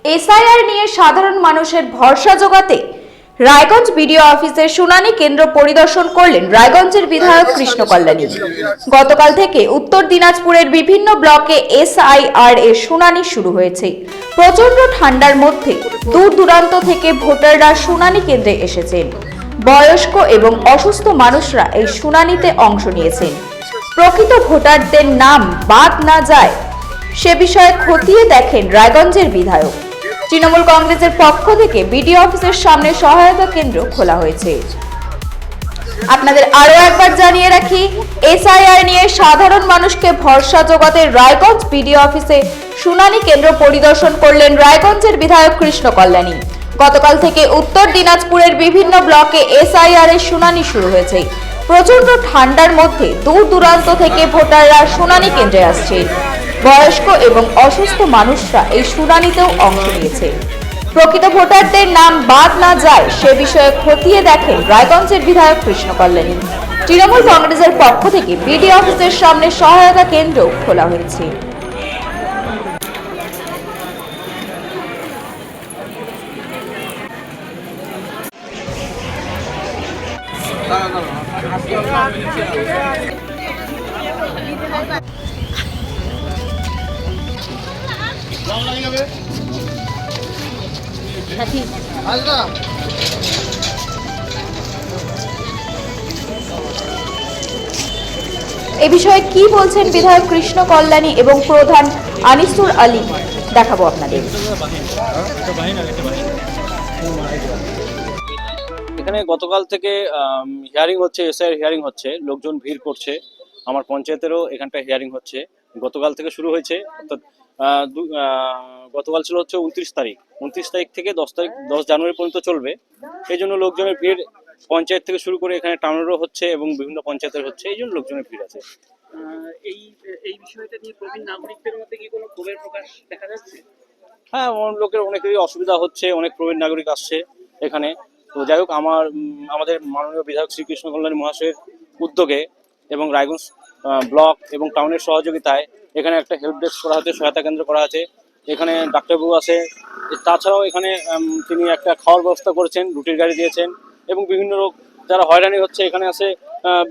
SIR নিয়ে সাধারণ মানুষের ভরসা জোগাতে রায়গঞ্জ বিডিও অফিসের শুনানি কেন্দ্র পরিদর্শন করলেন রায়গঞ্জের বিধায়ক কৃষ্ণ কল্যাণী। গতকাল থেকে উত্তর দিনাজপুরের বিভিন্ন ব্লকে এসআইআর এর শুনানি শুরু হয়েছে। প্রচন্ড ঠান্ডার মধ্যে দূর দূরান্ত থেকে ভোটাররা শুনানি কেন্দ্রে এসেছেন। বয়স্ক এবং অসুস্থ মানুষরা এই শুনানিতে অংশ নিয়েছেন। প্রকৃত ভোটারদের নাম বাদ না যায় সে বিষয়ে খতিয়ে দেখেন রায়গঞ্জের বিধায়ক। তৃণমূল কংগ্রেসের পক্ষ থেকে বিডিও অফিসের সামনে সহায়তা কেন্দ্র খোলা হয়েছে। আপনাদের আরো একবার জানিয়ে রাখি, এসআইআর নিয়ে সাধারণ মানুষকে ভরসা জোগাতে রায়গঞ্জ বিডিও অফিসে শুনানি কেন্দ্র পরিদর্শন করলেন রায়গঞ্জের বিধায়ক কৃষ্ণ কল্যাণী। গতকাল থেকে উত্তর দিনাজপুরের বিভিন্ন ব্লকে এসআইআর এর শুনানি শুরু হয়েছে। প্রচন্ড ঠান্ডার মধ্যে দূর দূরান্ত থেকে ভোটাররা শুনানি কেন্দ্রে আসছেন। বয়স্ক এবং অসুস্থ মানুষরা এই শুনানিতেও অংশ নিয়েছে। প্রকৃত ভোটারদের নাম বাদ না যায় সে বিষয়ে খতিয়ে দেখেন রায়গঞ্জের বিধায়ক কৃষ্ণ কল্যাণী। তৃণমূল কংগ্রেসের পক্ষ থেকে বিডিও অফিসের সামনে সহায়তা কেন্দ্র খোলা হয়েছে। এ বিষয়ে কি বলছেন বিধায়ক কৃষ্ণ কল্যাণী এবং প্রধান আনিসুর আলী দেখাবো আপনাদের। এখানে গতকাল থেকে হিয়ারিং হচ্ছে, এসআইআর হিয়ারিং হচ্ছে, লোকজন ভিড় করছে। আমার পঞ্চায়েতেরও এখানটা হিয়ারিং হচ্ছে, গতকাল থেকে শুরু হয়েছে। অর্থাৎ গতকাল ছিল হচ্ছে 29 তারিখ, 29 তারিখ থেকে 10 জানুয়ারি পর্যন্ত চলবে। এই জন্য লোকজনের ভিড় পঞ্চায়েত থেকে শুরু করে এখানে টাউনেরও হচ্ছে এবং বিভিন্ন পঞ্চায়েতের হচ্ছে, এই জন্য লোকজনের ভিড় আছে। এই বিষয়টা নিয়ে প্রবীণ নাগরিকদের মধ্যে কি কোনো ক্ষোভের প্রকাশ দেখা যাচ্ছে? হ্যাঁ, লোকের অনেকেরই অসুবিধা হচ্ছে, অনেক প্রবীণ নাগরিক আসছে এখানে। তো যাই হোক, আমাদের মাননীয় বিধায়ক শ্রীকৃষ্ণ কল্যাণী মহাশয়ের উদ্যোগে এবং রায়গঞ্জ ব্লক এবং টাউনের সহযোগিতায় এখানে একটা হেল্প ডেস্ক করা হচ্ছে, সহায়তা কেন্দ্র করা আছে। এখানে ডাক্তারবাবু আছে, তাছাড়াও এখানে তিনি একটা খাওয়ার ব্যবস্থা করেছেন, রুটির গাড়ি দিয়েছেন এবং বিভিন্ন লোক যারা হয়রানি হচ্ছে এখানে আসে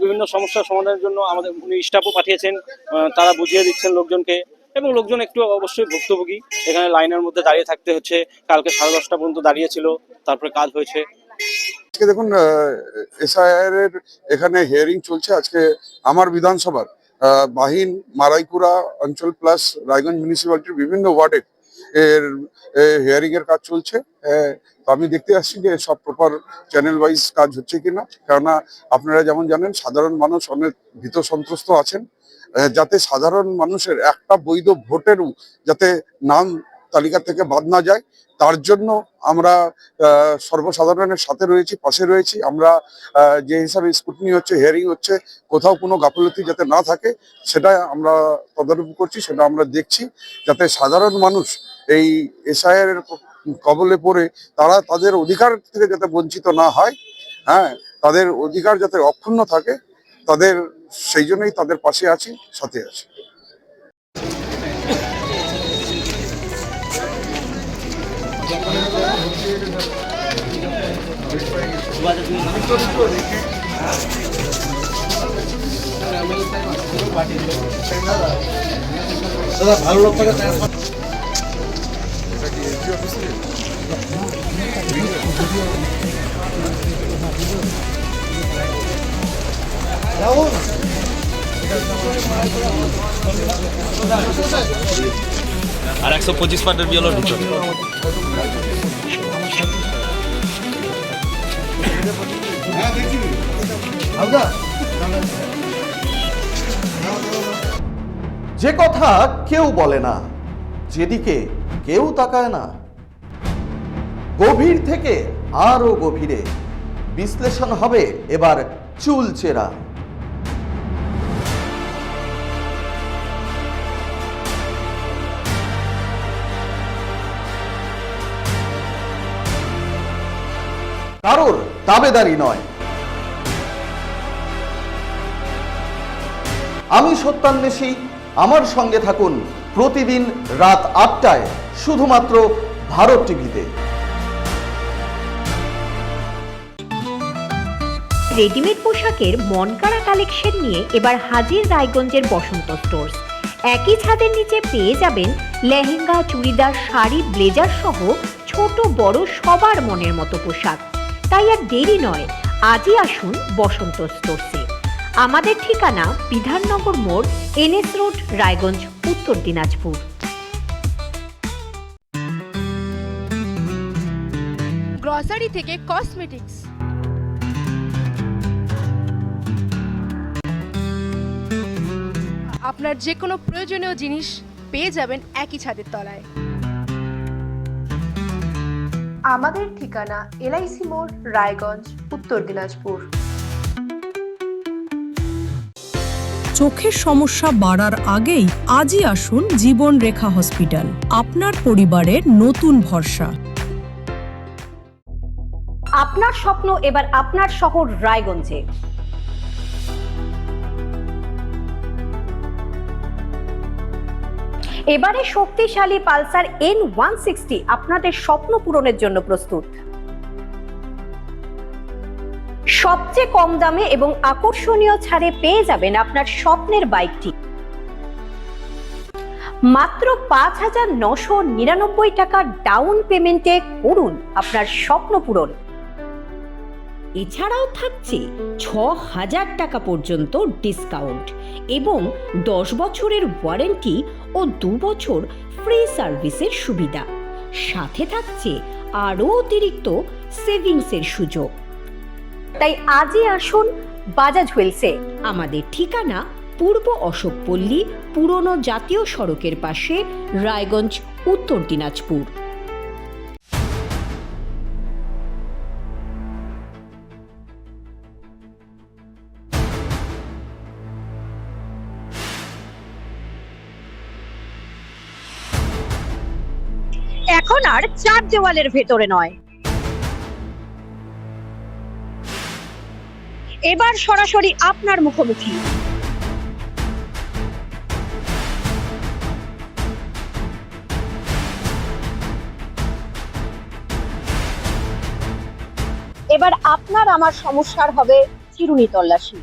বিভিন্ন সমস্যার সমাধানের জন্য আমাদের উনি স্টাফও পাঠিয়েছেন, তারা বুঝিয়ে দিচ্ছেন লোকজনকে। এবং লোকজন একটু অবশ্যই ভুক্তভোগী, এখানে লাইনের মধ্যে দাঁড়িয়ে থাকতে হচ্ছে। কালকে 10:30 পর্যন্ত দাঁড়িয়েছিল, তারপরে কাজ হয়েছে। আজকে দেখুন এসআইআর এর এখানে হিয়ারিং চলছে। আজকে আমার বিধানসভার বাহিন, মারাইকুড়া অঞ্চল প্লাস রায়গঞ্জ মিউনিসিপ্যালিটির বিভিন্ন ওয়ার্ডে এর হিয়ারিং এর কাজ চলছে। তো আমি দেখতে আসছি যে সব প্রপার চ্যানেল ওয়াইজ কাজ হচ্ছে কিনা, কেননা আপনারা যেমন জানেন সাধারণ মানুষ অনেক ভীত সন্ত্রস্ত আছেন। যাতে সাধারণ মানুষের একটা বৈধ ভোটেরও যাতে নাম তালিকা থেকে বাদ না যায়, তার জন্য আমরা সর্বসাধারণের সাথে রয়েছি, পাশে রয়েছি। আমরা যে হিসাবে স্কুটনি হচ্ছে, হিয়ারিং হচ্ছে, কোথাও কোনো গাফিলতি যাতে না থাকে সেটা আমরা তদারকি করছি, সেটা আমরা দেখছি, যাতে সাধারণ মানুষ এই এসআইআর এর কবলে পড়ে তারা তাদের অধিকার থেকে যাতে বঞ্চিত না হয়, হ্যাঁ, তাদের অধিকার যাতে অক্ষুণ্ণ থাকে, তাদের সেই জন্যই তাদের পাশে আছি, সাথে আছি। ভালো লোক থাকে আর 125 পার্টের বিয়ের ভিতরে যে কথা কেউ বলে না, যেদিকে কেউ তাকায় না, গভীর থেকে আরো গভীরে বিশ্লেষণ হবে এবার চুলচেরা। কারোর দাবেদারি নয়। আমি সত্যান্বেষী, আমার সঙ্গে থাকুন প্রতিদিন রাত 8টায় শুধুমাত্র ভারত টিভিতে। রেডিমেড পোশাকের মনকাড়া কালেকশন নিয়ে এবার হাজির রায়গঞ্জের বসন্ত স্টোর্স। একই ছাদের নিচে পেয়ে যাবেন লেহেঙ্গা, চুড়িদার, শাড়ি, ব্লেজার সহ ছোট বড় সবার মনের মতো পোশাক। তাই আর দেরি নয়, আজই আসুন বসন্ত স্টোর্সে। আমাদের ঠিকানা বিধাননগর মোড়, NS রোড, রায়গঞ্জ, উত্তর দিনাজপুর। গ্রসারি থেকে কসমেটিক্স, আপনার যে কোনো প্রয়োজনীয় জিনিস পেয়ে যাবেন একই ছাদের তলায়। আমাদের ঠিকানা LIC মোড়, রায়গঞ্জ, উত্তর দিনাজপুর। চোখের সমস্যা বাড়ার আগেই আজই আসুন জীবন রেখা হসপিটাল, আপনার পরিবারের নতুন ভরসা। আপনার স্বপ্ন এবার আপনার শহর রায়গঞ্জে। এবারে শক্তিশালী পালসার N160 আপনাদের স্বপ্ন পূরণের জন্য প্রস্তুত। সবচেয়ে কম দামে এবং আকর্ষণীয় ছাড়ে পেয়ে যাবেন আপনার স্বপ্নের বাইকটি। মাত্র 5,999 টাকা ডাউন পেমেন্টে করুন আপনার স্বপ্ন পূরণ। এছাড়াও থাকছে 6,000 টাকা পর্যন্ত ডিসকাউন্ট এবং 10 বছরের ওয়ারেন্টি ও 2 বছর ফ্রি সার্ভিসের সুবিধা। সাথে থাকছে আরও অতিরিক্ত সেভিংসের সুযোগ। তাই আজই আসুন বাজাজ হুইলসে। আমাদের ঠিকানা পূর্ব অশোকপল্লী, পুরনো জাতীয় সড়কের পাশে, রায়গঞ্জ, উত্তর দিনাজপুর। এখন আর চার দেওয়ালের ভেতরে নয়, এবার সরাসরি আপনার মুখোমুখি। এবার আপনার আমার সমস্যার হবে চিরুনি তল্লাশি।